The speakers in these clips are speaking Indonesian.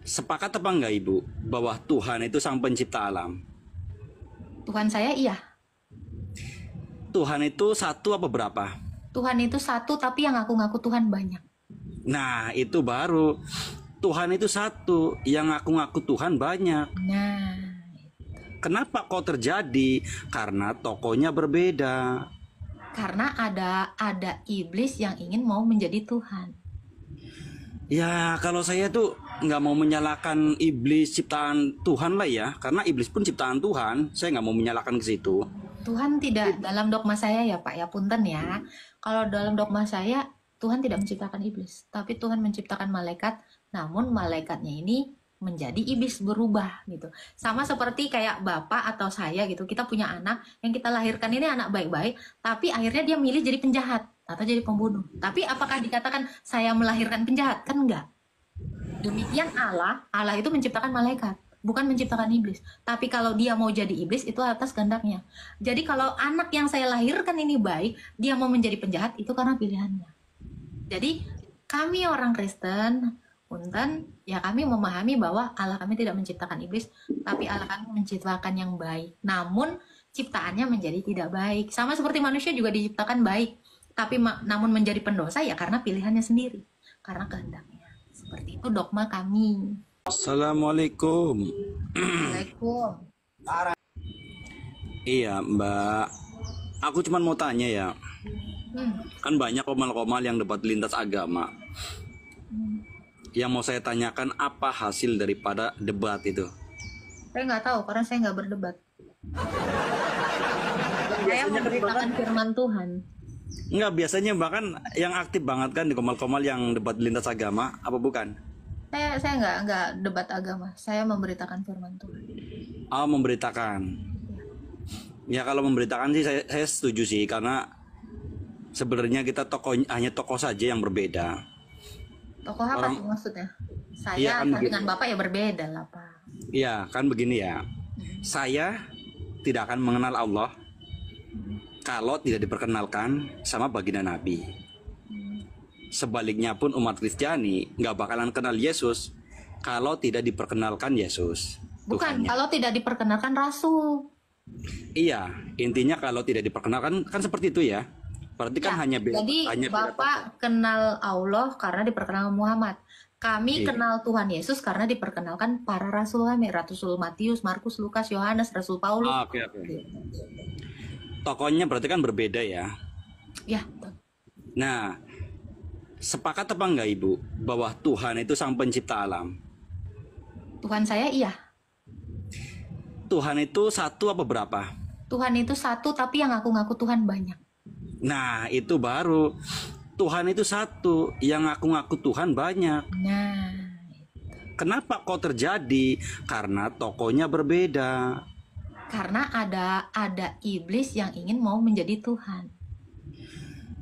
Sepakat apa enggak Ibu bahwa Tuhan itu sang pencipta alam? Tuhan saya iya. Tuhan itu satu apa berapa? Tuhan itu satu tapi yang ngaku-ngaku Tuhan banyak. Nah, itu baru. Tuhan itu satu, yang ngaku-ngaku Tuhan banyak. Nah, Kenapa kok terjadi? Karena tokohnya berbeda. karena ada iblis yang ingin mau menjadi Tuhan. Ya, kalau saya tuh nggak mau menyalahkan iblis ciptaan Tuhan lah ya, karena iblis pun ciptaan Tuhan. Saya nggak mau menyalahkan ke situ. Tuhan tidak dalam dogma saya ya Pak ya, punten ya. Kalau dalam dogma saya Tuhan tidak menciptakan iblis, tapi Tuhan menciptakan malaikat. Namun malaikatnya ini menjadi iblis, berubah gitu. Sama seperti kayak Bapak atau saya gitu. Kita punya anak yang kita lahirkan ini anak baik-baik, tapi akhirnya dia milih jadi penjahat atau jadi pembunuh. Tapi apakah dikatakan saya melahirkan penjahat? Kan enggak. Demikian Allah itu menciptakan malaikat, bukan menciptakan iblis. Tapi kalau dia mau jadi iblis itu atas kehendaknya. Jadi kalau anak yang saya lahirkan ini baik, dia mau menjadi penjahat itu karena pilihannya. Jadi kami orang Kristen, punten, ya kami memahami bahwa Allah kami tidak menciptakan iblis, tapi Allah kami menciptakan yang baik. Namun ciptaannya menjadi tidak baik. Sama seperti manusia juga diciptakan baik, tapi namun menjadi pendosa ya karena pilihannya sendiri, karena kehendaknya. Seperti itu dogma kami. Assalamualaikum. Assalamualaikum. Iya, Mbak. Aku cuma mau tanya ya. Kan banyak komal-komal yang debat lintas agama. Yang mau saya tanyakan, apa hasil daripada debat itu? Saya nggak tahu karena saya nggak berdebat. Saya memberitakan firman Tuhan. Enggak, biasanya bahkan yang aktif banget kan di komal-komal yang debat lintas agama, apa bukan? Saya nggak debat agama. Saya memberitakan firman Tuhan. Oh, memberitakan. Ya kalau memberitakan sih saya setuju sih, karena sebenarnya kita hanya tokoh saja yang berbeda. Tokoh apa sih maksudnya? Saya Iya, kan dengan Bapak ya berbeda lah Pak. Iya, kan begini ya. Saya tidak akan mengenal Allah kalau tidak diperkenalkan sama baginda Nabi. Sebaliknya pun umat Kristiani nggak bakalan kenal Yesus kalau tidak diperkenalkan Yesus. Bukan, Tuhannya. kalau tidak diperkenalkan Rasul. Iya, intinya kalau tidak diperkenalkan kan seperti itu ya. Berarti kan Ya, hanya jadi hanya beda tokoh. Bapak kenal Allah karena diperkenalkan Muhammad. Kami Iya. kenal Tuhan Yesus karena diperkenalkan para rasul kami, Rasul Matius, Markus, Lukas, Yohanes, Rasul Paulus. Oke. Tokohnya berarti kan berbeda ya. Ya, Nah, sepakat apa enggak Ibu bahwa Tuhan itu sang pencipta alam? Tuhan saya iya. Tuhan itu satu apa berapa? Tuhan itu satu tapi yang ngaku-ngaku Tuhan banyak. Nah, itu baru. Tuhan itu satu, yang ngaku-ngaku Tuhan banyak. Nah, Kenapa kok terjadi? Karena tokohnya berbeda. karena ada iblis yang ingin mau menjadi Tuhan.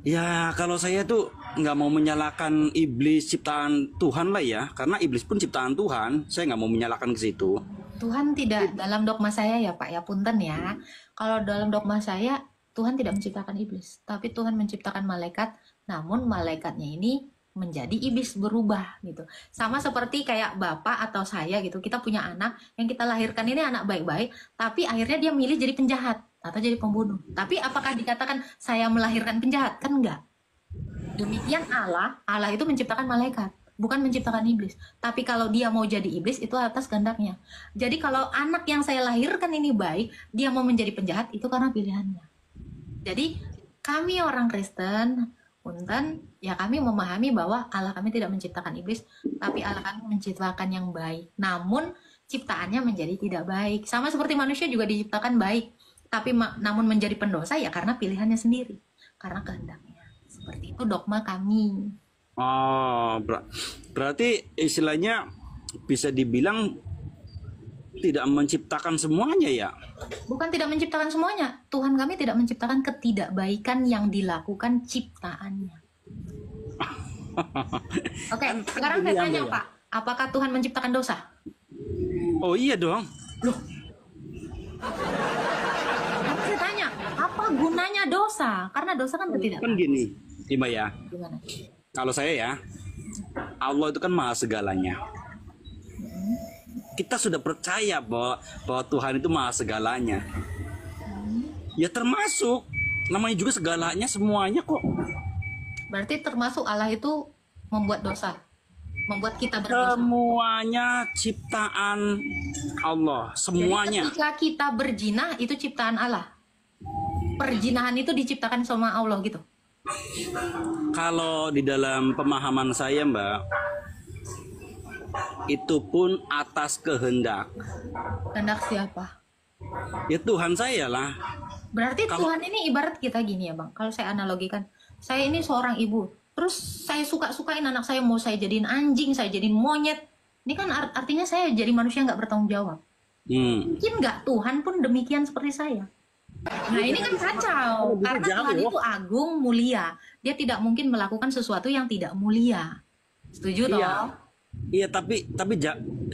Ya, kalau saya tuh nggak mau menyalahkan iblis ciptaan Tuhan lah ya, karena iblis pun ciptaan Tuhan. Saya nggak mau menyalahkan ke situ. Tuhan tidak dalam dogma saya ya Pak ya, punten ya. Kalau dalam dogma saya Tuhan tidak menciptakan iblis, tapi Tuhan menciptakan malaikat. Namun malaikatnya ini menjadi iblis, berubah gitu. Sama seperti kayak Bapak atau saya gitu. Kita punya anak yang kita lahirkan ini anak baik-baik, tapi akhirnya dia milih jadi penjahat atau jadi pembunuh. Tapi apakah dikatakan saya melahirkan penjahat? Kan enggak. Demikian Allah itu menciptakan malaikat, bukan menciptakan iblis. Tapi kalau dia mau jadi iblis itu atas kehendaknya. Jadi kalau anak yang saya lahirkan ini baik, dia mau menjadi penjahat itu karena pilihannya. Jadi kami orang Kristen, punten, ya kami memahami bahwa Allah kami tidak menciptakan iblis, tapi Allah kami menciptakan yang baik. Namun ciptaannya menjadi tidak baik. Sama seperti manusia juga diciptakan baik, tapi namun menjadi pendosa ya karena pilihannya sendiri, karena kehendaknya. Seperti itu dogma kami. Oh, berarti istilahnya bisa dibilang tidak menciptakan semuanya ya? Bukan tidak menciptakan semuanya. Tuhan kami tidak menciptakan ketidakbaikan yang dilakukan ciptaannya. Oke, sekarang saya tanya ya? Pak, apakah Tuhan menciptakan dosa? Oh iya dong. Loh, tapi saya tanya, apa gunanya dosa? Karena dosa kan Kan ketidakbaikan. gini, Ima ya. Gimana? Kalau saya ya, Allah itu kan maha segalanya. kita sudah percaya bahwa Tuhan itu maha segalanya. Ya termasuk, namanya juga segalanya, semuanya kok. Berarti termasuk Allah itu membuat dosa, membuat kita berdosa. Semuanya ciptaan Allah, semuanya. Jadi ketika kita berzina itu ciptaan Allah. Perzinahan itu diciptakan sama Allah gitu. Kalau di dalam pemahaman saya, Mbak, itu pun atas kehendak. Kehendak siapa? Ya Tuhan saya lah. Berarti Kalau- Tuhan ini ibarat kita gini ya Bang. Kalau saya analogikan, saya ini seorang ibu. Terus saya suka-sukain anak saya, mau saya jadiin anjing, saya jadiin monyet. Ini kan artinya saya jadi manusia nggak bertanggung jawab. Mungkin nggak Tuhan pun demikian seperti saya. Nah ini kan kacau. Karena Tuhan itu agung, mulia. Dia tidak mungkin melakukan sesuatu yang tidak mulia. Setuju toh? Iya, tapi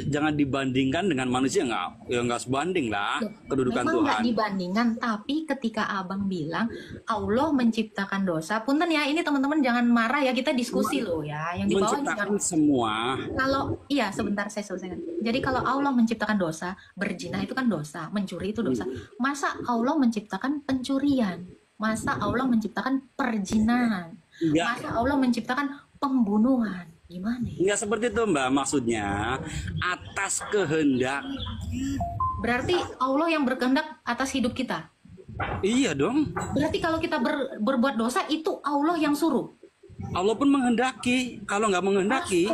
jangan dibandingkan dengan manusia, nggak sebanding lah kedudukan Memang Tuhan. nggak dibandingkan, tapi ketika abang bilang Allah menciptakan dosa, punten ya, ini teman-teman jangan marah ya, kita diskusi loh ya, yang di bawah ini Menciptakan jangan. semua. Kalau iya sebentar saya selesaikan. Jadi kalau Allah menciptakan dosa, berzina itu kan dosa, mencuri itu dosa. Masa Allah menciptakan pencurian? Masa Allah menciptakan perzinahan? Enggak. Masa Allah menciptakan pembunuhan? Gimana ya? Nggak seperti itu, Mbak, maksudnya atas kehendak. Berarti Allah yang berkehendak atas hidup kita. Iya dong, Berarti kalau kita berbuat dosa itu Allah yang suruh. Allah pun menghendaki. Kalau nggak menghendaki,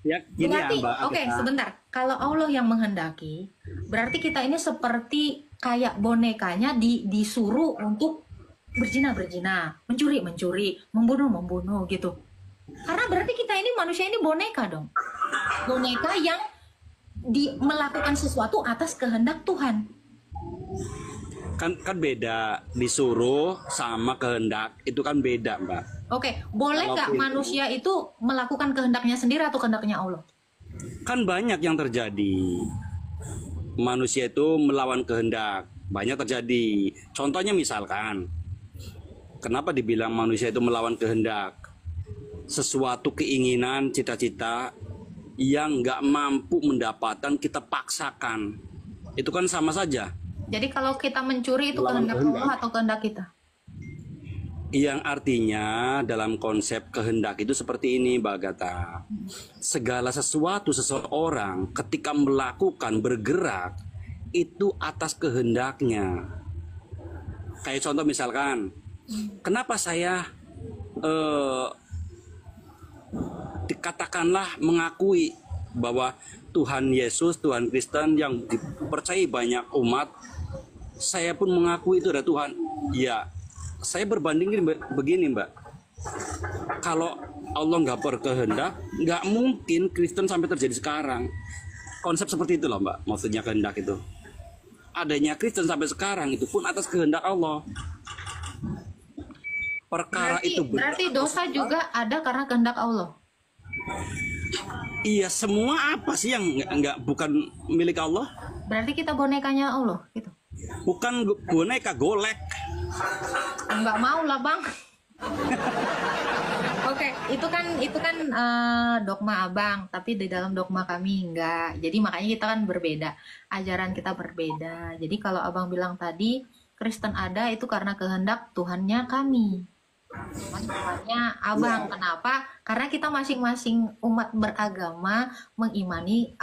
ya gini Berarti, ya, Mbak. oke, Agatha. sebentar. Kalau Allah yang menghendaki, berarti kita ini seperti kayak bonekanya disuruh untuk berzina, mencuri, membunuh gitu. Karena berarti kita ini manusia ini boneka dong. Boneka yang melakukan sesuatu atas kehendak Tuhan. Kan beda, disuruh sama kehendak itu kan beda, Mbak. Oke, boleh nggak manusia itu melakukan kehendaknya sendiri atau kehendaknya Allah? Kan banyak yang terjadi. Manusia itu melawan kehendak, banyak terjadi. Contohnya misalkan, kenapa dibilang manusia itu melawan kehendak? Sesuatu keinginan, cita-cita yang nggak mampu mendapatkan kita paksakan. Itu kan sama saja. Jadi kalau kita mencuri itu Melawan kehendak kehendak. Allah atau kehendak kita? Yang artinya dalam konsep kehendak itu seperti ini, Mbak Agatha. Segala sesuatu seseorang ketika melakukan, bergerak, itu atas kehendaknya. Kayak contoh misalkan, kenapa saya dikatakanlah mengakui bahwa Tuhan Yesus, Tuhan Kristen yang dipercayai banyak umat, saya pun mengakui itu ada Tuhan. Ya, saya berbandingin begini, Mbak. Kalau Allah nggak berkehendak, nggak mungkin Kristen sampai terjadi sekarang. Konsep seperti itu loh, Mbak. Maksudnya kehendak itu. Adanya Kristen sampai sekarang itu pun atas kehendak Allah. Perkara itu Berarti dosa juga ada karena kehendak Allah. Iya, semua apa sih yang nggak bukan milik Allah? Berarti kita bonekanya Allah gitu. Bukan boneka, golek. Nggak mau lah bang. Oke, itu kan dogma abang, tapi di dalam dogma kami enggak. Jadi makanya kita kan berbeda, ajaran kita berbeda. Jadi kalau abang bilang tadi Kristen ada itu karena kehendak Tuhannya kami. Tuhannya abang, kenapa? Karena kita masing-masing umat beragama mengimani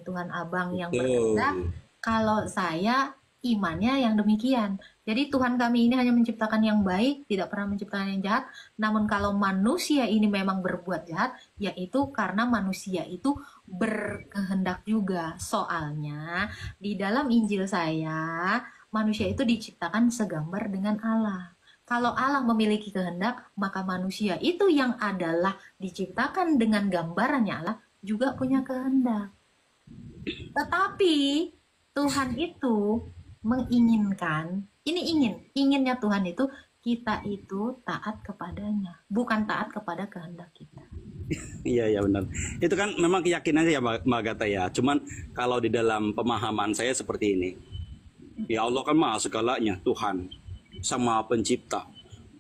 Tuhan abang yang berkehendak. Kalau saya imannya yang demikian. Jadi Tuhan kami ini hanya menciptakan yang baik, tidak pernah menciptakan yang jahat. Namun kalau manusia ini memang berbuat jahat, yaitu karena manusia itu berkehendak juga. Soalnya di dalam Injil saya, manusia itu diciptakan segambar dengan Allah. Kalau Allah memiliki kehendak, maka manusia itu yang adalah diciptakan dengan gambarannya Allah juga punya kehendak. Tetapi Tuhan itu menginginkan, inginnya Tuhan itu kita itu taat kepadanya, bukan taat kepada kehendak kita. Iya benar. Itu kan memang keyakinannya ya Mbak Agatha ya. Cuman kalau di dalam pemahaman saya seperti ini. Ya Allah kan maha segalanya, Tuhan sama pencipta.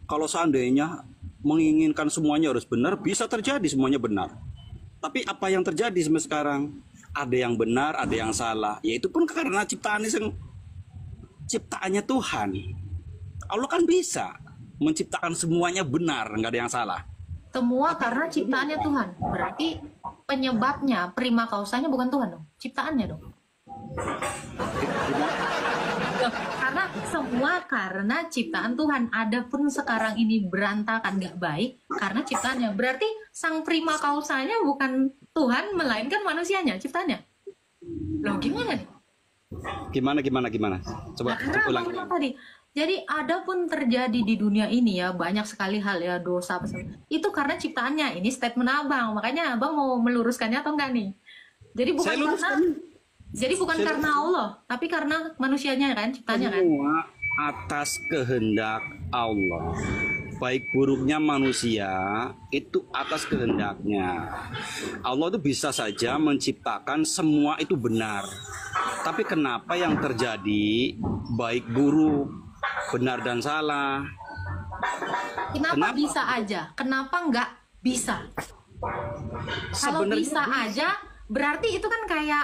Kalau seandainya menginginkan semuanya harus benar, bisa terjadi semuanya benar. Tapi apa yang terjadi sampai sekarang? Ada yang benar, ada yang salah. Ya itu pun karena ciptaannya Tuhan. Allah kan bisa menciptakan semuanya benar, nggak ada yang salah. Semua karena ciptaannya Tuhan. Berarti penyebabnya, prima causanya bukan Tuhan dong, ciptaannya dong. Loh, karena semua karena ciptaan Tuhan. Adapun sekarang ini berantakan nggak baik karena ciptaannya. Berarti sang prima causanya bukan Tuhan, melainkan manusianya, ciptaannya. Loh gimana nih? Gimana? Coba Nah, karena ulang. Abang bilang tadi, jadi adapun terjadi di dunia ini ya banyak sekali hal ya, dosa apa segala- itu karena ciptaannya. Ini statement Abang, makanya Abang mau meluruskannya atau enggak nih? Jadi bukan Saya luruskan. karena Allah, tapi karena manusianya kan, ciptanya kan. Semua atas kehendak Allah. Baik buruknya manusia itu atas kehendaknya. Allah itu bisa saja menciptakan semua itu benar. Tapi kenapa yang terjadi baik buruk, benar dan salah? Kenapa bisa aja? Kenapa nggak bisa? Kalau Sebenarnya bisa aja, berarti itu kan kayak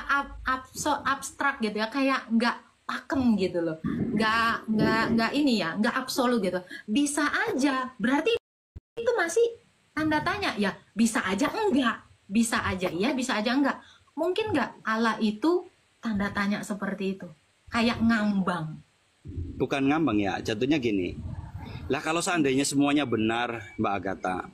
abstrak gitu ya, kayak nggak pakem gitu loh, nggak ini ya, nggak absolut gitu. Bisa aja, berarti itu masih tanda tanya ya. Bisa aja enggak, bisa aja iya, bisa aja enggak. Mungkin nggak Allah itu tanda tanya seperti itu, kayak ngambang. bukan ngambang ya, jatuhnya gini. Lah kalau seandainya semuanya benar, Mbak Agatha,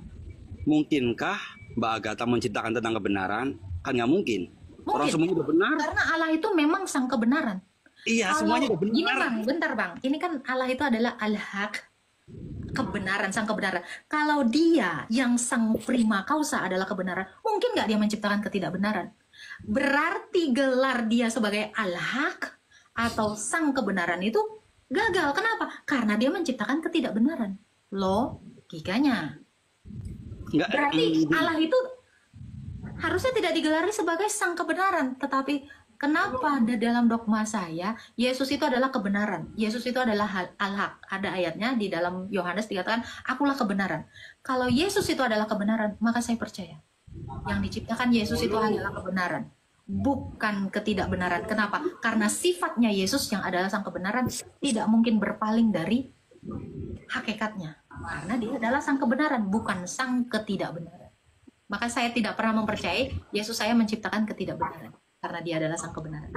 mungkinkah Mbak Agatha menciptakan tentang kebenaran? Kan nggak mungkin. Orang Mungkin. semuanya udah benar. Karena Allah itu memang sang kebenaran. Iya, Kalau semuanya udah benar. gini bang, bentar bang, ini kan Allah itu adalah al-haq, kebenaran, sang kebenaran. Kalau dia yang sang prima causa adalah kebenaran, mungkin nggak dia menciptakan ketidakbenaran? Berarti gelar dia sebagai al-haq atau sang kebenaran itu gagal. Kenapa? Karena dia menciptakan ketidakbenaran. Logikanya. Nggak, Berarti Allah itu harusnya tidak digelari sebagai sang kebenaran, tetapi kenapa di dalam dogma saya Yesus itu adalah kebenaran, Yesus itu adalah al-haq. Ada ayatnya di dalam Yohanes dikatakan akulah kebenaran. Kalau Yesus itu adalah kebenaran, maka saya percaya yang diciptakan Yesus itu adalah kebenaran, bukan ketidakbenaran. Kenapa? Karena sifatnya Yesus yang adalah sang kebenaran tidak mungkin berpaling dari hakikatnya, karena dia adalah sang kebenaran, bukan sang ketidakbenaran. Maka saya tidak pernah mempercayai Yesus saya menciptakan ketidakbenaran, karena dia adalah sang kebenaran.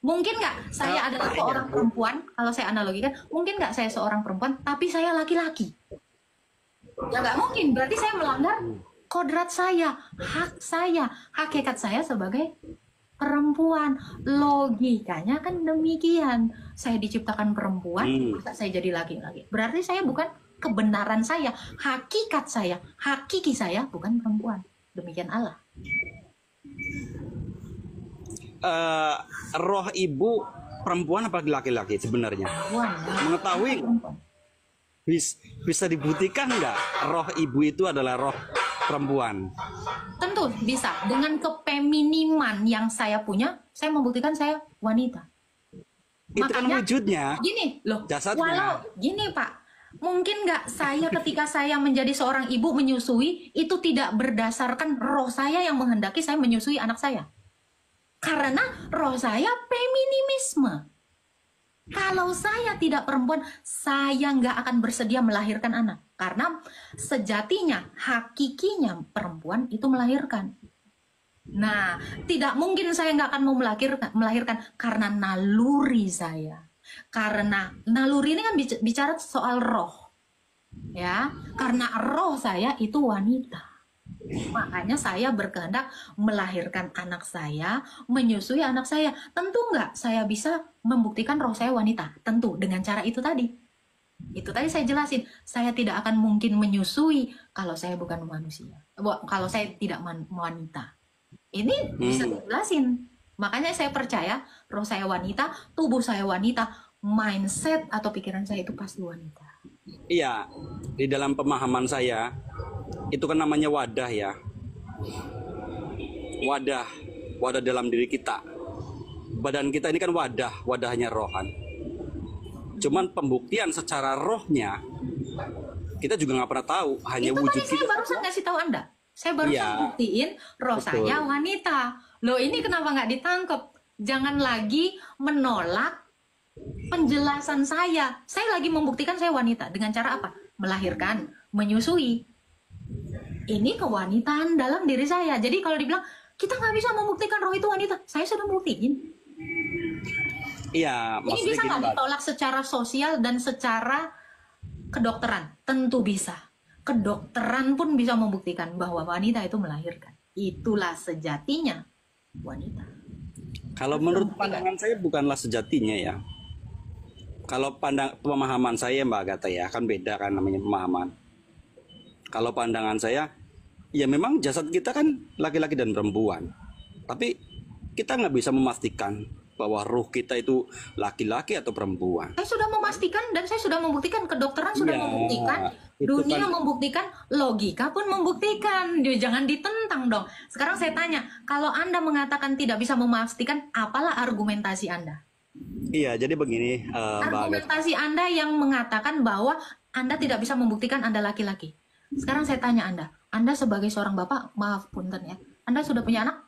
Mungkin nggak saya adalah seorang perempuan, kalau saya analogikan, mungkin nggak saya seorang perempuan, tapi saya laki-laki? Ya nggak mungkin, berarti saya melanggar kodrat saya, hak saya, hakikat saya sebagai perempuan. Logikanya kan demikian. Saya diciptakan perempuan, masa saya jadi laki-laki? Berarti saya bukan kebenaran saya, hakikat saya, hakiki saya bukan perempuan. Demikian Allah. Roh ibu perempuan apa laki-laki sebenarnya? Perempuan. Mengetahui Perempuan. bisa dibuktikan nggak roh ibu itu adalah roh perempuan? Tentu bisa. Dengan kepeminiman yang saya punya, saya membuktikan saya wanita. Itu kan Makanya, wujudnya. Gini loh, Jasadnya. walau gini Pak, mungkin nggak saya ketika saya menjadi seorang ibu menyusui itu tidak berdasarkan roh saya yang menghendaki saya menyusui anak saya, karena roh saya feminisme. Kalau saya tidak perempuan, saya nggak akan bersedia melahirkan anak, karena sejatinya, hakikinya perempuan itu melahirkan. Nah, tidak mungkin saya nggak akan mau melahirkan karena naluri saya. Karena naluri ini kan bicara soal roh, ya. Karena roh saya itu wanita, makanya saya berkehendak melahirkan anak saya, menyusui anak saya. Tentu nggak saya bisa membuktikan roh saya wanita, tentu dengan cara itu tadi. Itu tadi saya jelasin, saya tidak akan mungkin menyusui kalau saya bukan manusia, kalau saya tidak wanita. Ini bisa dijelasin. Makanya saya percaya roh saya wanita, tubuh saya wanita, mindset atau pikiran saya itu pasti wanita. Iya, di dalam pemahaman saya itu kan namanya wadah ya. Wadah dalam diri kita. Badan kita ini kan wadahnya rohan. Cuman pembuktian secara rohnya kita juga nggak pernah tahu, hanya Itu wujud tadi saya kita. barusan ngasih tahu Anda. Saya barusan Iya, buktiin roh betul. saya wanita. Loh ini kenapa nggak ditangkep? Jangan lagi menolak penjelasan saya. Saya lagi membuktikan saya wanita. Dengan cara apa? Melahirkan, menyusui. Ini kewanitaan dalam diri saya. Jadi kalau dibilang, kita nggak bisa membuktikan roh itu wanita. Saya sudah buktiin. Iya, Ini maksudnya bisa gini, nggak Mbak. ditolak secara sosial dan secara kedokteran? Tentu bisa. Kedokteran pun bisa membuktikan bahwa wanita itu melahirkan. Itulah sejatinya wanita. Kalau menurut pandangan saya bukanlah sejatinya ya. Kalau pemahaman saya Mbak Agatha ya, kan beda kan namanya pemahaman. Kalau pandangan saya, ya memang jasad kita kan laki-laki dan perempuan. Tapi kita nggak bisa memastikan bahwa ruh kita itu laki-laki atau perempuan. Saya sudah memastikan dan saya sudah membuktikan, kedokteran sudah Iya, membuktikan, itu dunia kan membuktikan, logika pun membuktikan. Jangan ditentang dong. Sekarang saya tanya, kalau Anda mengatakan tidak bisa memastikan, apalah argumentasi Anda? iya. Jadi begini, Mbak Agatha. Argumentasi Anda yang mengatakan bahwa Anda tidak bisa membuktikan Anda laki-laki. Sekarang saya tanya Anda sebagai seorang bapak, maaf punten ya, Anda sudah punya anak?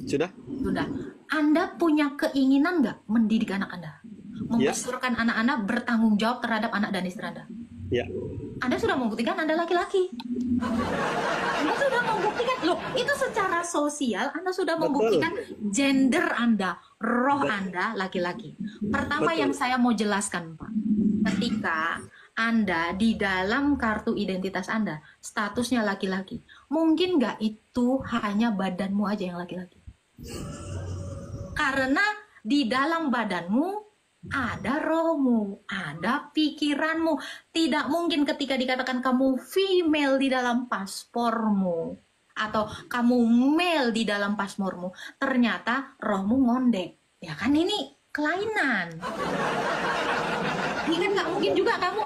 Sudah? Sudah. Anda punya keinginan nggak mendidik anak Anda? Ya, Membesarkan anak Anda, bertanggung jawab terhadap anak dan istri Anda? ya. Anda sudah membuktikan Anda laki-laki. Anda sudah membuktikan, loh, itu secara sosial Anda sudah Betul. membuktikan gender Anda, roh Anda laki-laki. Pertama Betul. yang saya mau jelaskan, Pak, ketika Anda di dalam kartu identitas Anda statusnya laki-laki, mungkin nggak itu hanya badanmu aja yang laki-laki? Karena di dalam badanmu ada rohmu, ada pikiranmu. Tidak mungkin ketika dikatakan kamu female di dalam paspormu atau kamu male di dalam paspormu, ternyata rohmu ngondek. Ya kan ini kelainan. Ini kan nggak mungkin juga kamu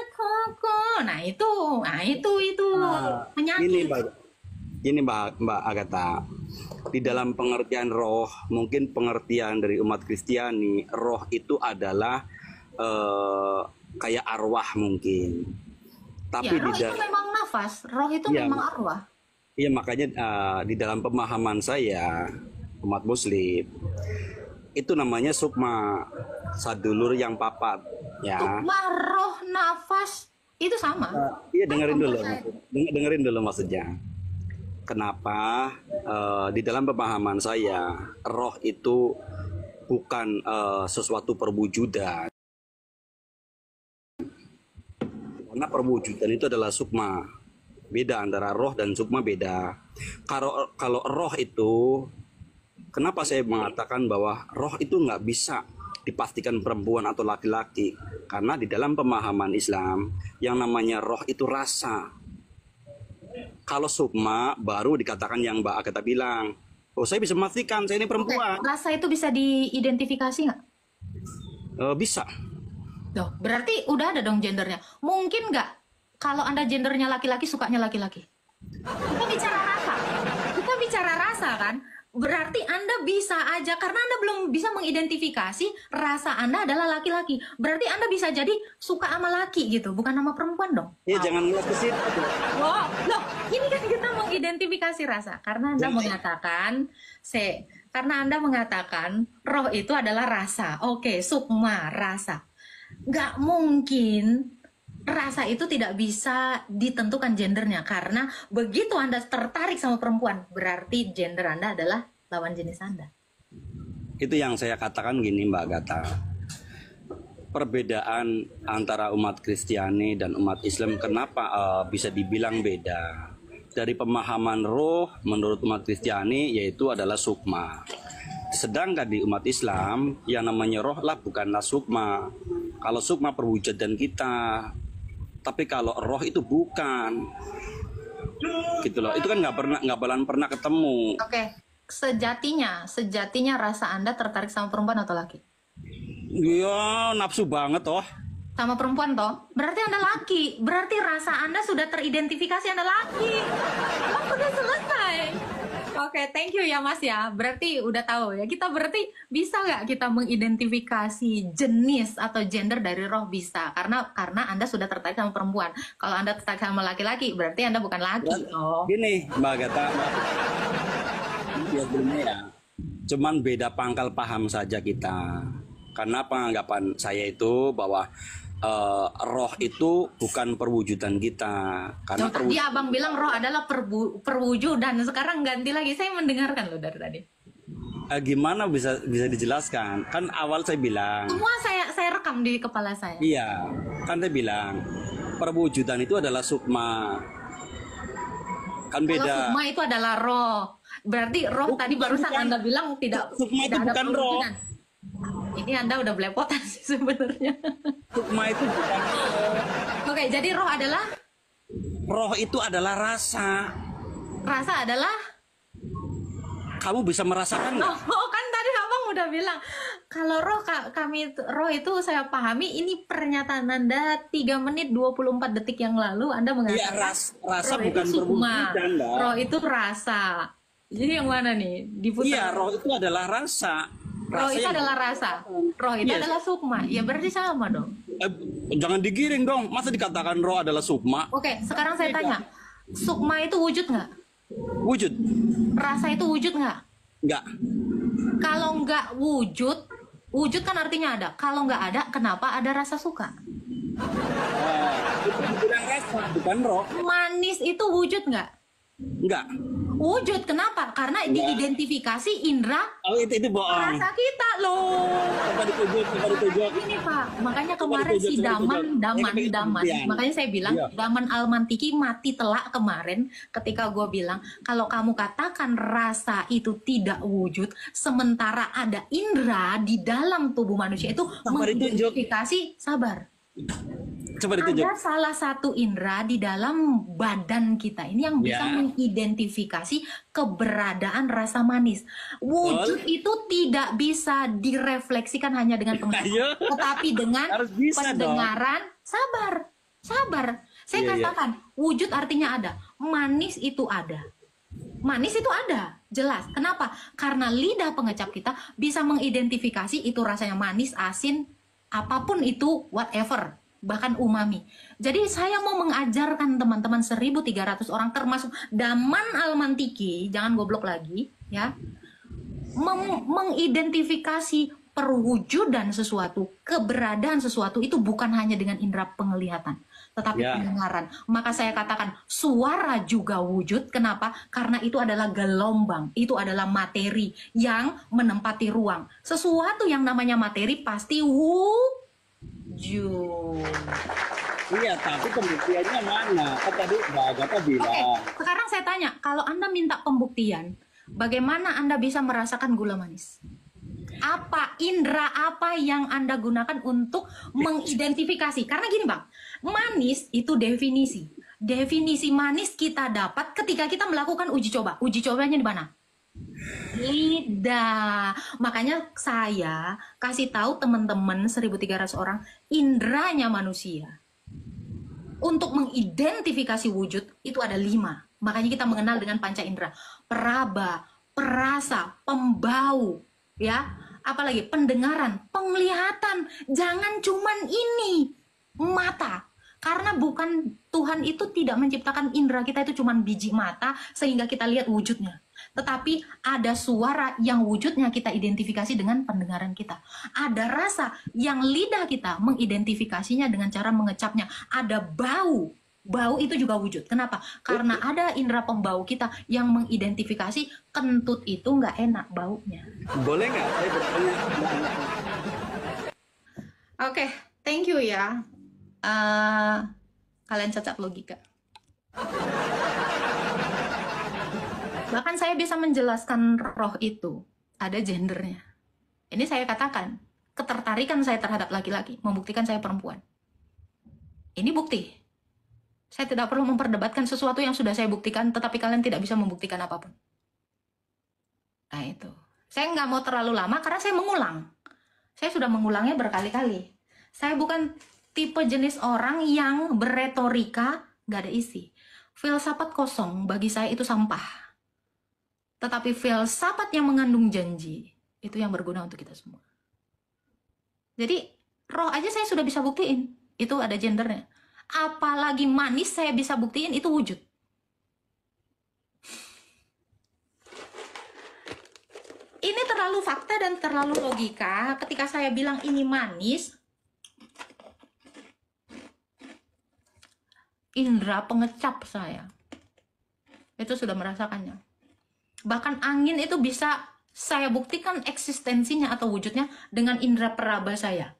koko. Nah itu Ini penyakit. Mbak Agatha, di dalam pengertian roh, mungkin pengertian dari umat Kristiani, roh itu adalah kayak arwah mungkin. Ya, Tapi roh itu memang nafas, roh itu Iya, memang arwah. iya makanya di dalam pemahaman saya umat Muslim itu namanya sukma, sadulur yang papat, ya. Sukma, roh, nafas itu sama. Iya dengerin dulu, Saya- dengerin dulu maksudnya. Kenapa di dalam pemahaman saya roh itu bukan sesuatu perwujudan, karena perwujudan itu adalah sukma. Beda antara roh dan sukma, beda. Kalau roh itu, kenapa saya mengatakan bahwa roh itu nggak bisa dipastikan perempuan atau laki-laki? Karena di dalam pemahaman Islam yang namanya roh itu rasa. Kalau sukma baru dikatakan yang Mbak Agatha bilang, oh saya bisa memastikan saya ini Oke, perempuan. rasa itu bisa diidentifikasi nggak? Bisa. Loh, berarti udah ada dong gendernya. Mungkin nggak kalau Anda gendernya laki-laki, sukanya laki-laki? Kita bicara rasa. Kita bicara rasa kan? Berarti Anda bisa aja, karena Anda belum bisa mengidentifikasi rasa Anda adalah laki-laki. Berarti Anda bisa jadi suka sama laki gitu, bukan sama perempuan dong. Ya jangan ngeliat ke situ. Wow, loh, ini kan kita mengidentifikasi rasa karena Anda mengatakan roh itu adalah rasa. Oke, sukma, rasa. Nggak mungkin rasa itu tidak bisa ditentukan gendernya karena begitu Anda tertarik sama perempuan, berarti gender Anda adalah lawan jenis Anda. Itu yang saya katakan gini Mbak Agatha. Perbedaan antara umat Kristiani dan umat Islam kenapa bisa dibilang beda? Dari pemahaman roh menurut umat Kristiani yaitu adalah sukma. Sedangkan di umat Islam yang namanya roh lah bukanlah sukma. Kalau sukma perwujudan kita, tapi kalau roh itu bukan. Gitu loh. Itu kan nggak bakalan pernah ketemu. Oke, sejatinya rasa Anda tertarik sama perempuan atau laki? Ya nafsu banget toh. Sama perempuan toh, berarti Anda laki, berarti rasa Anda sudah teridentifikasi Anda laki. Oh, sudah selesai. Oke, Oke, thank you ya Mas ya. Berarti udah tahu ya. Kita berarti bisa nggak kita mengidentifikasi jenis atau gender dari roh? Bisa. Karena Anda sudah tertarik sama perempuan. Kalau Anda tertarik sama laki-laki, berarti Anda bukan laki. Oh. Gini, Mbak Agatha, ya sebenarnya ya, cuman beda pangkal paham saja kita. Karena penganggapan saya itu bahwa roh itu bukan perwujudan kita. Karena Tadi abang bilang roh adalah perwujudan. Sekarang ganti lagi. Saya mendengarkan loh dari tadi. Gimana bisa dijelaskan? Kan awal saya bilang. Semua saya rekam di kepala saya. Iya, kan saya bilang perwujudan itu adalah sukma. Kan Kalau beda. sukma itu adalah roh. Berarti roh tadi barusan Anda bilang tidak Sukma itu ada bukan roh. perwujudan. Ini Anda udah belepotan sih sebenarnya. Sukma itu bukan roh. Oke, jadi roh adalah? Roh itu adalah rasa. Rasa adalah? Kamu bisa merasakan nggak? Oh, kan tadi abang udah bilang kalau roh roh itu saya pahami ini pernyataan Anda 3 menit 24 detik yang lalu Anda Iya, mengatakan rasa roh bukan itu sukma, perwujudan, Mbak. roh itu rasa. Jadi yang mana nih? Diputar. Iya, roh itu adalah rasa. Roh itu yang- adalah rasa. Roh itu Yes. adalah sukma. Ya berarti sama dong. Jangan digiring dong. Masa dikatakan roh adalah sukma? Oke, sekarang saya tanya. Sukma itu wujud nggak? Wujud? Rasa itu wujud nggak? Enggak. Kalau nggak wujud, wujud kan artinya ada. Kalau nggak ada, kenapa ada rasa suka? Itu bilang rasa, bukan roh. Manis itu wujud nggak? Enggak. Wujud, kenapa? Karena diidentifikasi indera Oh, itu bohong. rasa kita loh. Coba ditujuk. Ini Pak, makanya Coba kemarin ditujuk, si coba Daman, ditujuk. Daman, Ini Daman. pembuktian. Makanya saya bilang Iya. Daman Almantiki mati telak kemarin ketika gue bilang kalau kamu katakan rasa itu tidak wujud, sementara ada indera di dalam tubuh manusia itu Sabar, ditunjuk. mengidentifikasi sabar. Coba ditujuk. Ada salah satu indera di dalam badan kita ini yang bisa Ya. mengidentifikasi keberadaan rasa manis. Wujud itu tidak bisa direfleksikan hanya dengan penglihatan, Ayo. tetapi dengan Harus bisa pendengaran. Sabar. Saya Iya, iya. katakan wujud artinya ada, manis itu ada. Manis itu ada, jelas. Kenapa? Karena lidah pengecap kita bisa mengidentifikasi itu rasanya manis, asin, apapun itu, whatever, bahkan umami. Jadi saya mau mengajarkan teman-teman 1.300 orang termasuk Daman Almantiki, jangan goblok lagi ya, mengidentifikasi perwujudan sesuatu, keberadaan sesuatu itu bukan hanya dengan indera penglihatan, tetapi Ya. pendengaran. Maka saya katakan suara juga wujud. Kenapa? Karena itu adalah gelombang, itu adalah materi yang menempati ruang. Sesuatu yang namanya materi pasti wujud. Iya, tapi pembuktiannya mana? Kan tadi Mbak Agatha Oke, bilang. sekarang saya tanya, kalau Anda minta pembuktian, bagaimana Anda bisa merasakan gula manis? Apa indera apa yang Anda gunakan untuk mengidentifikasi? Karena gini Bang, manis itu definisi. Definisi manis kita dapat ketika kita melakukan uji coba. Uji cobanya di mana? Lidah. Makanya saya kasih tahu teman-teman 1.300 orang, inderanya manusia untuk mengidentifikasi wujud itu ada 5. Makanya kita mengenal dengan panca indera: peraba, perasa, pembau, ya, apalagi pendengaran, penglihatan. Jangan cuman ini, mata. Karena bukan, Tuhan itu tidak menciptakan indera kita itu cuman biji mata sehingga kita lihat wujudnya. Tetapi ada suara yang wujudnya kita identifikasi dengan pendengaran kita. Ada rasa yang lidah kita mengidentifikasinya dengan cara mengecapnya. Ada bau. Bau itu juga wujud. Kenapa? Karena ada indera pembau kita yang mengidentifikasi kentut itu nggak enak baunya. Boleh nggak saya bertanya? Oke, thank you ya. Kalian cacat logika. Bahkan saya bisa menjelaskan roh itu ada gendernya. Ini saya katakan, ketertarikan saya terhadap laki-laki membuktikan saya perempuan. Ini bukti. Saya tidak perlu memperdebatkan sesuatu yang sudah saya buktikan, tetapi kalian tidak bisa membuktikan apapun. Nah itu. Saya nggak mau terlalu lama karena saya mengulang. Saya sudah mengulangnya berkali-kali. Saya bukan tipe jenis orang yang berretorika nggak ada isi. Filsafat kosong bagi saya itu sampah. Tetapi filsafat yang mengandung janji, itu yang berguna untuk kita semua. Jadi, roh aja saya sudah bisa buktiin. Itu ada gendernya. Apalagi manis saya bisa buktiin itu wujud. Ini terlalu fakta dan terlalu logika. Ketika saya bilang ini manis, indera pengecap saya itu sudah merasakannya. Bahkan angin itu bisa saya buktikan eksistensinya atau wujudnya dengan indera peraba saya.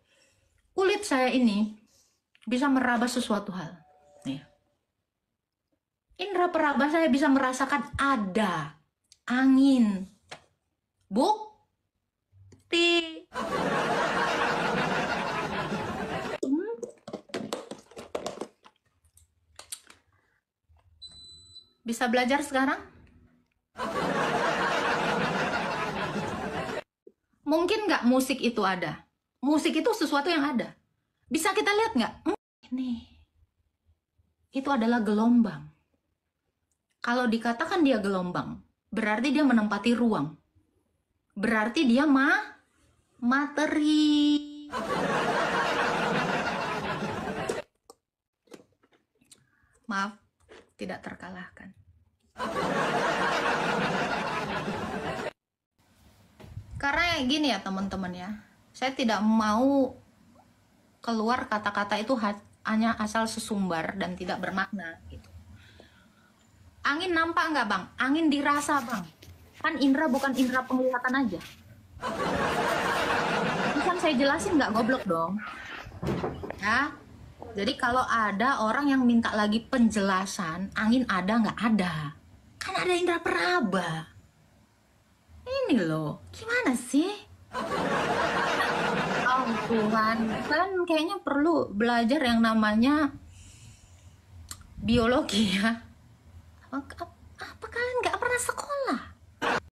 Kulit saya ini bisa meraba sesuatu hal. Nih. Indera peraba saya bisa merasakan ada angin. Bukti. Bisa belajar sekarang? Mungkin nggak musik itu ada? Musik itu sesuatu yang ada. Bisa kita lihat nggak? Ini. Itu adalah gelombang. Kalau dikatakan dia gelombang, berarti dia menempati ruang. Berarti dia materi. Maaf, tidak terkalahkan. Karena gini ya teman-teman ya, saya tidak mau keluar kata-kata itu hanya asal sesumbar dan tidak bermakna gitu. Angin nampak nggak bang? Angin dirasa bang. Kan indera bukan indera penglihatan aja. Bisa saya jelasin nggak, goblok dong? Ya, jadi kalau ada orang yang minta lagi penjelasan, angin ada nggak ada? Kan ada indera peraba. Ini loh, gimana sih? Oh Tuhan, kalian kayaknya perlu belajar yang namanya biologi ya. Apa kalian nggak pernah sekolah?